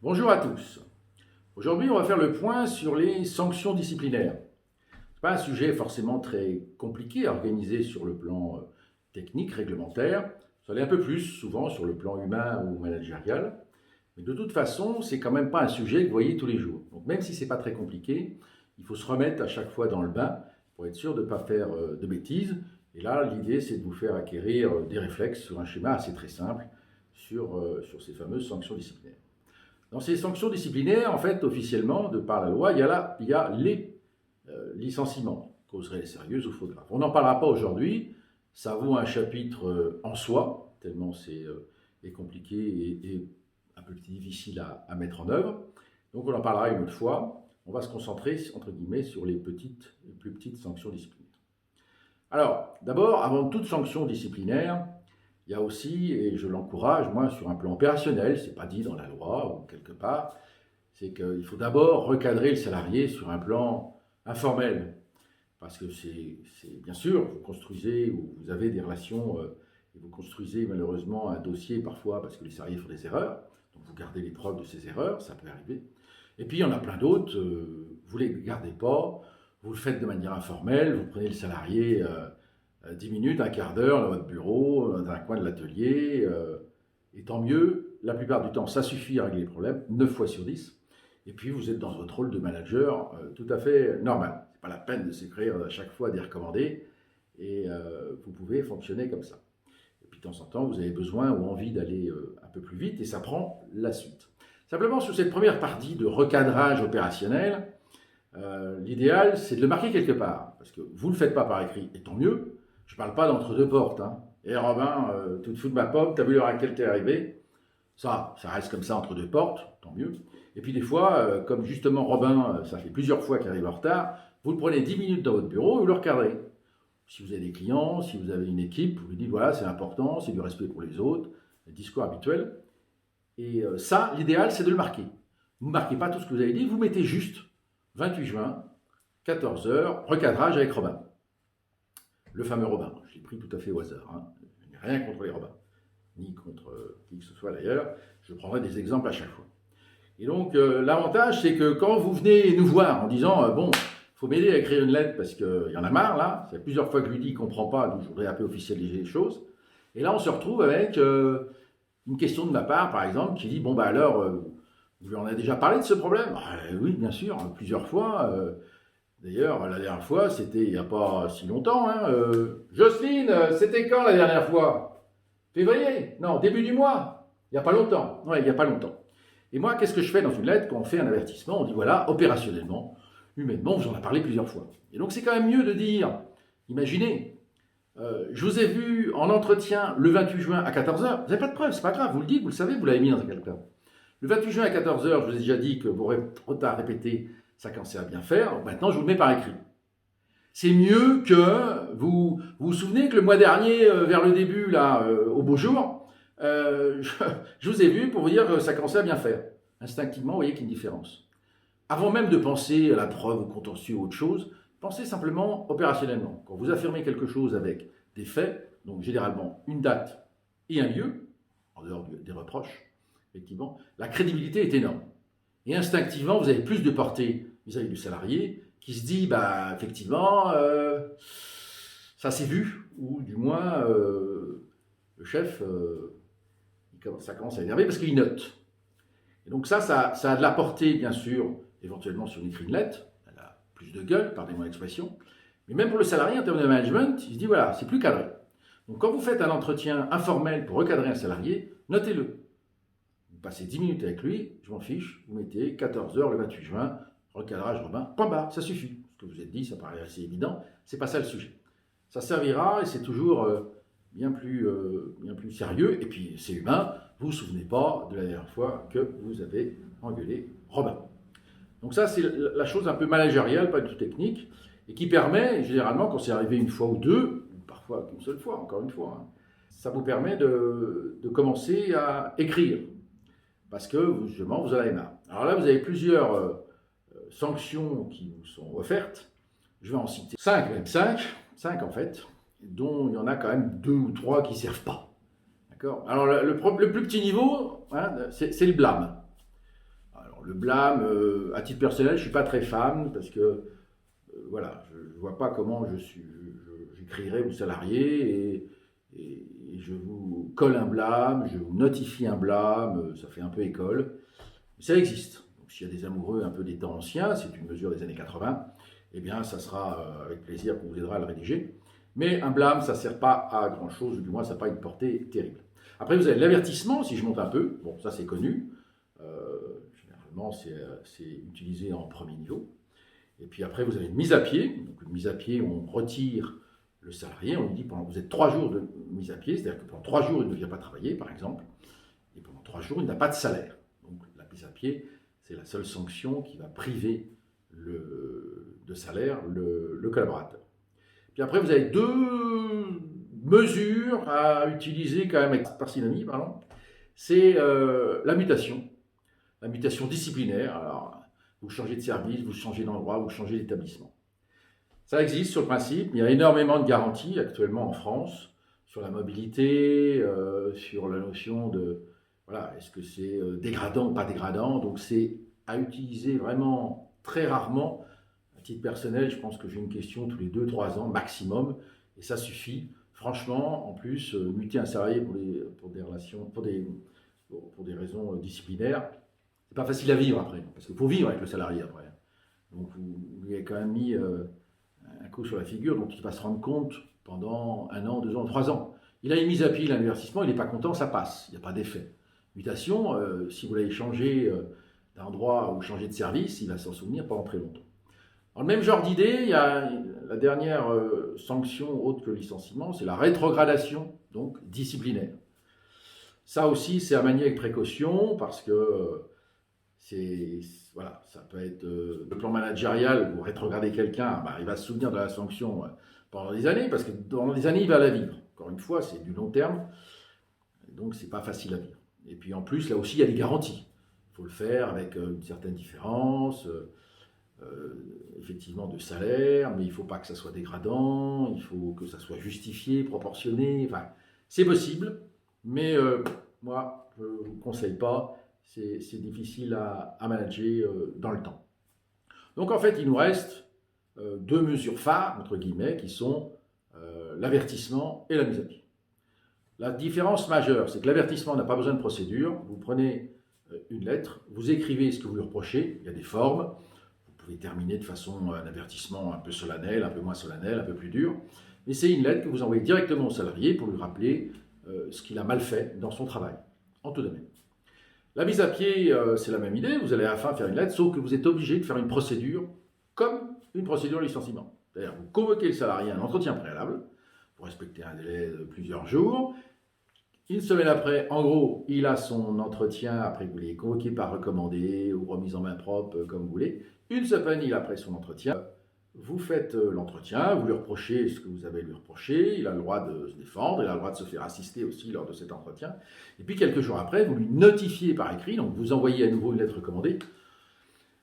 Bonjour à tous. Aujourd'hui, on va faire le point sur les sanctions disciplinaires. Ce n'est pas un sujet forcément très compliqué à organiser sur le plan technique, réglementaire. Ça l'est un peu plus souvent sur le plan humain ou managérial. Mais de toute façon, c'est quand même pas un sujet que vous voyez tous les jours. Donc même si c'est pas très compliqué, il faut se remettre à chaque fois dans le bain pour être sûr de ne pas faire de bêtises. Et là, l'idée, c'est de vous faire acquérir des réflexes sur un schéma assez très simple sur ces fameuses sanctions disciplinaires. Dans ces sanctions disciplinaires, en fait, officiellement, de par la loi, il y a les licenciements, causeries sérieuses ou fautes graves. On n'en parlera pas aujourd'hui, ça vaut un chapitre en soi, tellement c'est compliqué et un peu difficile à mettre en œuvre. Donc on en parlera une autre fois. On va se concentrer, entre guillemets, sur les plus petites sanctions disciplinaires. Alors, d'abord, avant toute sanction disciplinaire, il y a aussi, et je l'encourage, moi, sur un plan opérationnel, c'est pas dit dans la loi ou quelque part, c'est qu'il faut d'abord recadrer le salarié sur un plan informel. Parce que c'est bien sûr, vous construisez ou vous avez des relations et vous construisez malheureusement un dossier parfois parce que les salariés font des erreurs. Donc vous gardez les preuves de ces erreurs, ça peut arriver. Et puis il y en a plein d'autres, vous ne les gardez pas, vous le faites de manière informelle, vous prenez le salarié 10 minutes, un quart d'heure dans votre bureau, dans un coin de l'atelier, et tant mieux, la plupart du temps ça suffit à régler les problèmes, 9 fois sur 10. Et puis vous êtes dans votre rôle de manager tout à fait normal. Ce n'est pas la peine de s'écrire à chaque fois des recommandés, et vous pouvez fonctionner comme ça. Et puis de temps en temps, vous avez besoin ou envie d'aller un peu plus vite, et ça prend la suite. Simplement, sur cette première partie de recadrage opérationnel, l'idéal, c'est de le marquer quelque part. Parce que vous ne le faites pas par écrit, et tant mieux. Je ne parle pas d'entre deux portes. Hein. Et Robin, tu te fous de ma pomme, tu as vu l'heure à laquelle tu es arrivé. Ça reste comme ça entre deux portes, tant mieux. Et puis des fois, comme justement Robin, ça fait plusieurs fois qu'il arrive en retard, vous le prenez 10 minutes dans votre bureau et vous le recadrez. Si vous avez des clients, si vous avez une équipe, vous lui dites voilà, c'est important, c'est du respect pour les autres, le discours habituel. Et ça, l'idéal, c'est de le marquer. Vous ne marquez pas tout ce que vous avez dit, vous mettez juste 28 juin, 14 heures, recadrage avec Robin. Le fameux Robin. Je l'ai pris tout à fait au hasard. Hein. Je n'ai rien contre les Robins, ni contre qui que ce soit d'ailleurs. Je prendrai des exemples à chaque fois. Et donc, l'avantage, c'est que quand vous venez nous voir en disant bon, il faut m'aider à écrire une lettre parce qu'il y en a marre, là, c'est plusieurs fois que je lui dis qu'il ne comprend pas, donc je voudrais un peu officialiser les choses. Et là, on se retrouve avec une question de ma part, par exemple, qui dit bon, bah alors, vous lui en avez déjà parlé de ce problème? Oui, bien sûr, plusieurs fois. D'ailleurs, la dernière fois, c'était il n'y a pas si longtemps. Hein, Jocelyne, c'était quand la dernière fois? Février? Non, début du mois. Il n'y a pas longtemps. Ouais, il n'y a pas longtemps. Et moi, qu'est-ce que je fais dans une lettre quand on fait un avertissement? On dit voilà, opérationnellement, humainement, vous en a parlé plusieurs fois. Et donc, c'est quand même mieux de dire, imaginez, je vous ai vu en entretien le 28 juin à 14 heures. Vous n'avez pas de preuve, c'est pas grave, vous le dites, vous le savez, vous l'avez mis dans un calepin. Le 28 juin à 14 heures, je vous ai déjà dit que vos retards répétés, ça commençait à bien faire. Maintenant, je vous le mets par écrit. C'est mieux que vous souvenez que le mois dernier, vers le début, là, au beau jour, je vous ai vu pour vous dire que ça commençait à bien faire. Instinctivement, vous voyez qu'il y a une différence. Avant même de penser à la preuve, au contentieux ou autre chose, pensez simplement opérationnellement. Quand vous affirmez quelque chose avec des faits, donc généralement une date et un lieu, en dehors des reproches, effectivement, la crédibilité est énorme. Et instinctivement, vous avez plus de portée vis-à-vis du salarié qui se dit, bah, effectivement, ça s'est vu, ou du moins, le chef, ça commence à énerver parce qu'il note. Et donc ça a de la portée, bien sûr, éventuellement si on écrit une lettre, elle a plus de gueule, pardonnez-moi l'expression, mais même pour le salarié, en termes de management, il se dit, voilà, c'est plus cadré. Donc quand vous faites un entretien informel pour recadrer un salarié, notez-le. Vous passez 10 minutes avec lui, je m'en fiche, vous mettez 14 heures le 28 juin, recadrage Robin, point barre, ça suffit. Ce que vous êtes dit, ça paraît assez évident, c'est pas ça le sujet. Ça servira et c'est toujours bien plus sérieux, et puis c'est humain, vous ne vous souvenez pas de la dernière fois que vous avez engueulé Robin. Donc ça, c'est la chose un peu managériale, pas du tout technique, et qui permet, généralement, quand c'est arrivé une fois ou deux, ou parfois qu'une seule fois, encore une fois, hein, ça vous permet de commencer à écrire, parce que, justement, vous en avez marre. Alors là, vous avez plusieurs sanctions qui vous sont offertes. Je vais en citer 5, même 5 en fait, dont il y en a quand même 2 ou 3 qui ne servent pas. D'accord? Alors le plus petit niveau, hein, c'est le blâme. Le blâme, à titre personnel, je ne suis pas très fan parce que voilà, je ne vois pas comment j'écrirai aux salariés et je vous colle un blâme, je vous notifie un blâme, ça fait un peu école. Ça existe. Donc, s'il y a des amoureux un peu des temps anciens, c'est une mesure des années 80, eh bien, ça sera avec plaisir qu'on vous aidera à le rédiger. Mais un blâme, ça ne sert pas à grand-chose, ou du moins, ça n'a pas une portée terrible. Après, vous avez l'avertissement, si je monte un peu. Bon, ça, c'est connu. Généralement, c'est utilisé en premier niveau. Et puis après, vous avez une mise à pied. Donc, une mise à pied, on retire le salarié. On lui dit, vous êtes 3 jours de mise à pied, c'est-à-dire que pendant 3 jours, il ne vient pas travailler, par exemple. Et pendant 3 jours, il n'a pas de salaire. Donc, la mise à pied, c'est la seule sanction qui va priver de salaire le collaborateur. Puis après, vous avez 2 mesures à utiliser quand même avec parcimonie, pardon. C'est la mutation disciplinaire. Alors, vous changez de service, vous changez d'endroit, vous changez d'établissement. Ça existe sur le principe, il y a énormément de garanties actuellement en France sur la mobilité, sur la notion de, voilà, est-ce que c'est dégradant ou pas dégradant. Donc c'est à utiliser vraiment très rarement. À titre personnel, je pense que j'ai une question tous les 2-3 ans maximum, et ça suffit. Franchement, en plus, muter un salarié pour des raisons disciplinaires, c'est pas facile à vivre après, parce qu'il faut vivre avec le salarié après. Donc vous lui avez quand même mis un coup sur la figure, donc il va se rendre compte pendant 1 an, 2 ans, 3 ans. Il a une mise à pied, un avertissement, il n'est pas content, ça passe, il n'y a pas d'effet. Mutation, si vous l'avez changé d'endroit ou changé de service, il va s'en souvenir pendant très longtemps. Dans le même genre d'idée, il y a la dernière sanction autre que le licenciement, c'est la rétrogradation, donc disciplinaire. Ça aussi, c'est à manier avec précaution parce que voilà, ça peut être le plan managérial, vous rétrogradez quelqu'un, il va se souvenir de la sanction pendant des années, parce que pendant des années, il va la vivre. Encore une fois, c'est du long terme, donc c'est pas facile à vivre. Et puis en plus, là aussi, il y a des garanties. Il faut le faire avec une certaine différence, effectivement de salaire, mais il ne faut pas que ça soit dégradant, il faut que ça soit justifié, proportionné, enfin, c'est possible, mais moi, je ne vous conseille pas. C'est difficile à manager dans le temps. Donc en fait, il nous reste 2 mesures phares, entre guillemets, qui sont l'avertissement et la mise à pied. La différence majeure, c'est que l'avertissement n'a pas besoin de procédure. Vous prenez une lettre, vous écrivez ce que vous lui reprochez, il y a des formes. Vous pouvez terminer de façon un avertissement un peu solennel, un peu moins solennel, un peu plus dur. Mais c'est une lettre que vous envoyez directement au salarié pour lui rappeler ce qu'il a mal fait dans son travail, en tout domaine. La mise à pied, c'est la même idée. Vous allez à la fin faire une lettre, sauf que vous êtes obligé de faire une procédure comme une procédure de licenciement. C'est-à-dire, vous convoquez le salarié à un entretien préalable, vous respectez un délai de plusieurs jours. Une semaine après, en gros, il a son entretien, après que vous l'ayez convoqué par recommandé ou remise en main propre, comme vous voulez. Une semaine après son entretien, vous faites l'entretien, vous lui reprochez ce que vous avez à lui reprocher, il a le droit de se défendre, il a le droit de se faire assister aussi lors de cet entretien. Et puis quelques jours après, vous lui notifiez par écrit, donc vous envoyez à nouveau une lettre recommandée,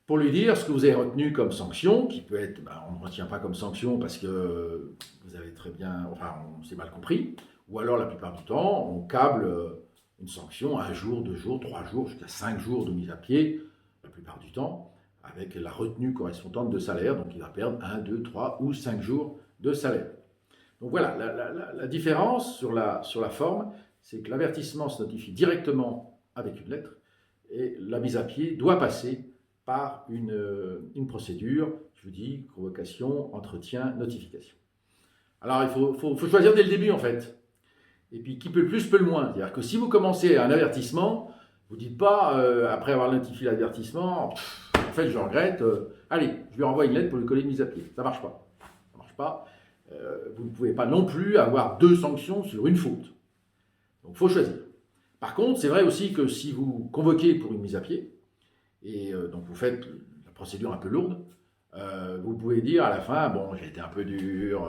pour lui dire ce que vous avez retenu comme sanction, qui peut être, on ne retient pas comme sanction parce que vous avez très bien, on s'est mal compris, ou alors la plupart du temps, on câble une sanction 1 jour, 2 jours, 3 jours, jusqu'à 5 jours de mise à pied, la plupart du temps, avec la retenue correspondante de salaire, donc il va perdre 1, 2, 3 ou 5 jours de salaire. Donc voilà, la différence sur la forme, c'est que l'avertissement se notifie directement avec une lettre, et la mise à pied doit passer par une procédure, je vous dis, convocation, entretien, notification. Alors il faut choisir dès le début en fait, et puis qui peut le plus peut le moins. C'est-à-dire que si vous commencez un avertissement, vous ne dites pas, après avoir notifié l'avertissement, en fait, je regrette. Allez, je lui renvoie une lettre pour lui coller une mise à pied. Ça ne marche pas. Ça marche pas. Vous ne pouvez pas non plus avoir 2 sanctions sur une faute. Donc, il faut choisir. Par contre, c'est vrai aussi que si vous convoquez pour une mise à pied, et donc vous faites la procédure un peu lourde, vous pouvez dire à la fin, bon, j'ai été un peu dur,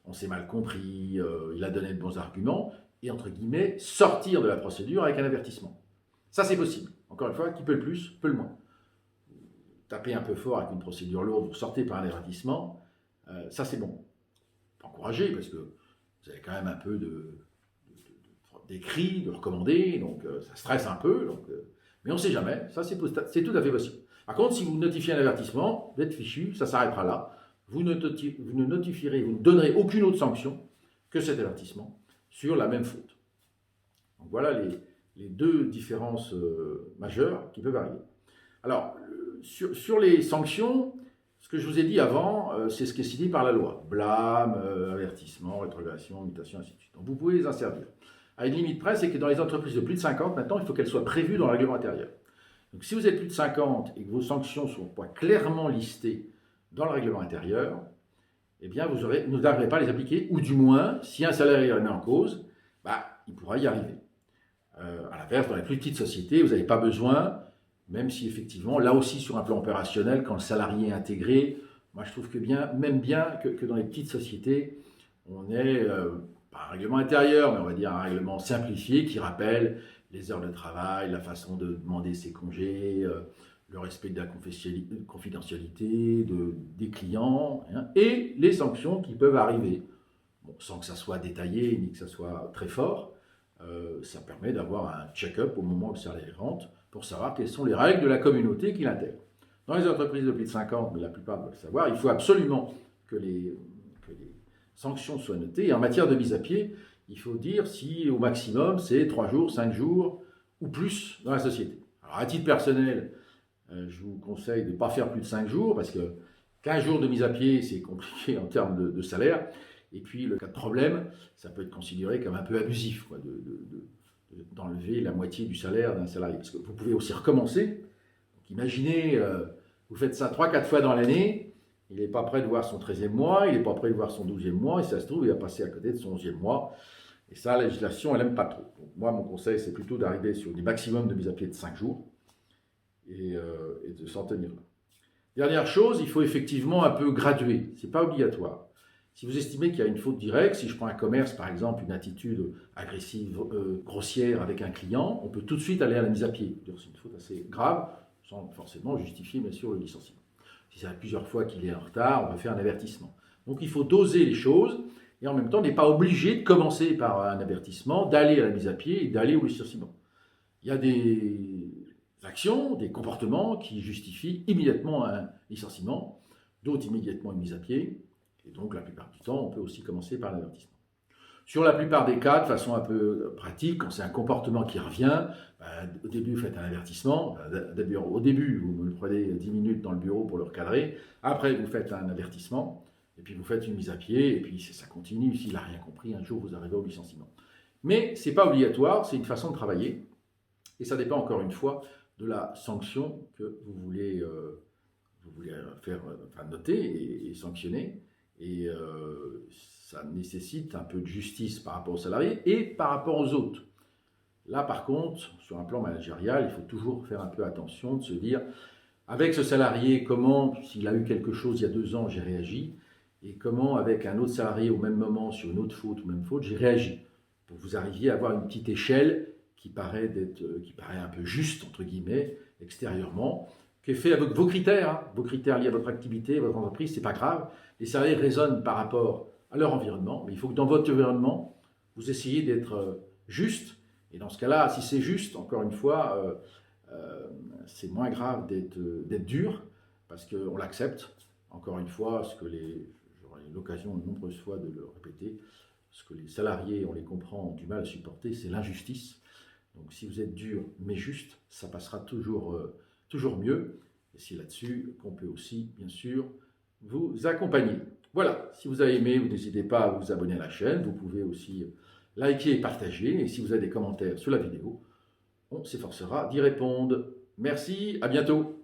on s'est mal compris, il a donné de bons arguments, et entre guillemets, sortir de la procédure avec un avertissement. Ça, c'est possible. Encore une fois, qui peut le plus, peut le moins. Tapez un peu fort avec une procédure lourde, vous sortez par un avertissement, ça c'est bon. Faut encourager parce que vous avez quand même un peu d'écrit, de recommandé, donc ça stresse un peu, donc Mais on ne sait jamais, ça c'est tout à fait possible. Par contre, si vous notifiez un avertissement, vous êtes fichu, ça s'arrêtera là. Vous ne notifierez, vous ne donnerez aucune autre sanction que cet avertissement sur la même faute. Donc voilà les deux différences majeures qui peuvent arriver. Alors, sur les sanctions, ce que je vous ai dit avant, c'est ce qui est signé par la loi. Blâme, avertissement, rétrogradation, mutation, ainsi de suite. Donc vous pouvez les asservir. À une limite près, c'est que dans les entreprises de plus de 50, maintenant, il faut qu'elles soient prévues dans le règlement intérieur. Donc si vous êtes plus de 50 et que vos sanctions ne sont pas clairement listées dans le règlement intérieur, eh bien vous n'arriverez pas à les appliquer, ou du moins, si un salarié est remis en cause, il pourra y arriver. À l'inverse, dans les plus petites sociétés, vous n'avez pas besoin, même si effectivement, là aussi sur un plan opérationnel, quand le salarié est intégré, moi je trouve que même bien que dans les petites sociétés, on est, pas un règlement intérieur, mais on va dire un règlement simplifié qui rappelle les heures de travail, la façon de demander ses congés, le respect de la confidentialité des clients, hein, et les sanctions qui peuvent arriver. Bon, sans que ça soit détaillé ni que ça soit très fort, ça permet d'avoir un check-up au moment où le salarié rentre pour savoir quelles sont les règles de la communauté qui l'intègre. Dans les entreprises de plus de 50, mais la plupart doivent le savoir, il faut absolument que les sanctions soient notées. Et en matière de mise à pied, il faut dire si au maximum c'est 3 jours, 5 jours ou plus dans la société. Alors à titre personnel, je vous conseille de ne pas faire plus de 5 jours parce que 15 jours de mise à pied, c'est compliqué en termes de salaire. Et puis, le cas de problème, ça peut être considéré comme un peu abusif, quoi, d'enlever la moitié du salaire d'un salarié. Parce que vous pouvez aussi recommencer. Donc, imaginez, vous faites ça 3-4 fois dans l'année, il n'est pas prêt de voir son 13e mois, il n'est pas prêt de voir son 12e mois, et ça se trouve, il va passer à côté de son 11e mois. Et ça, la législation, elle n'aime pas trop. Donc, moi, mon conseil, c'est plutôt d'arriver sur des maximums de mise à pied de 5 jours et de s'en tenir là. Dernière chose, il faut effectivement un peu graduer. Ce n'est pas obligatoire. Si vous estimez qu'il y a une faute directe, si je prends un commerce, par exemple, une attitude agressive, grossière avec un client, on peut tout de suite aller à la mise à pied. C'est une faute assez grave, sans forcément justifier, bien sûr, le licenciement. Si ça fait plusieurs fois qu'il est en retard, on peut faire un avertissement. Donc il faut doser les choses, et en même temps, on n'est pas obligé de commencer par un avertissement, d'aller à la mise à pied et d'aller au licenciement. Il y a des actions, des comportements qui justifient immédiatement un licenciement, d'autres immédiatement une mise à pied. Et donc, la plupart du temps, on peut aussi commencer par l'avertissement. Sur la plupart des cas, de façon un peu pratique, quand c'est un comportement qui revient, au début, vous faites un avertissement. Au début, vous me prenez 10 minutes dans le bureau pour le recadrer. Après, vous faites un avertissement. Et puis, vous faites une mise à pied. Et puis, ça continue. S'il n'a rien compris, un jour, vous arrivez au licenciement. Mais ce n'est pas obligatoire. C'est une façon de travailler. Et ça dépend, encore une fois, de la sanction que vous voulez faire noter et sanctionner. Et ça nécessite un peu de justice par rapport aux salariés et par rapport aux autres. Là, par contre, sur un plan managérial, il faut toujours faire un peu attention, de se dire, avec ce salarié, comment, s'il a eu quelque chose il y a 2 ans, j'ai réagi, et comment, avec un autre salarié au même moment, sur une autre faute ou même faute, j'ai réagi. Pour que vous arriviez à avoir une petite échelle qui paraît un peu juste, entre guillemets, extérieurement, qui est fait avec vos critères, hein, vos critères liés à votre activité, votre entreprise, c'est pas grave. Les salariés raisonnent par rapport à leur environnement, mais il faut que dans votre environnement, vous essayiez d'être juste. Et dans ce cas-là, si c'est juste, encore une fois, c'est moins grave d'être dur, parce qu'on l'accepte. Encore une fois, j'aurai l'occasion de nombreuses fois de le répéter, ce que les salariés, on les comprend, ont du mal à supporter, c'est l'injustice. Donc si vous êtes dur mais juste, ça passera toujours mieux. Et c'est là-dessus qu'on peut aussi, bien sûr, vous accompagner. Voilà, si vous avez aimé, vous n'hésitez pas à vous abonner à la chaîne. Vous pouvez aussi liker et partager. Et si vous avez des commentaires sur la vidéo, on s'efforcera d'y répondre. Merci, à bientôt.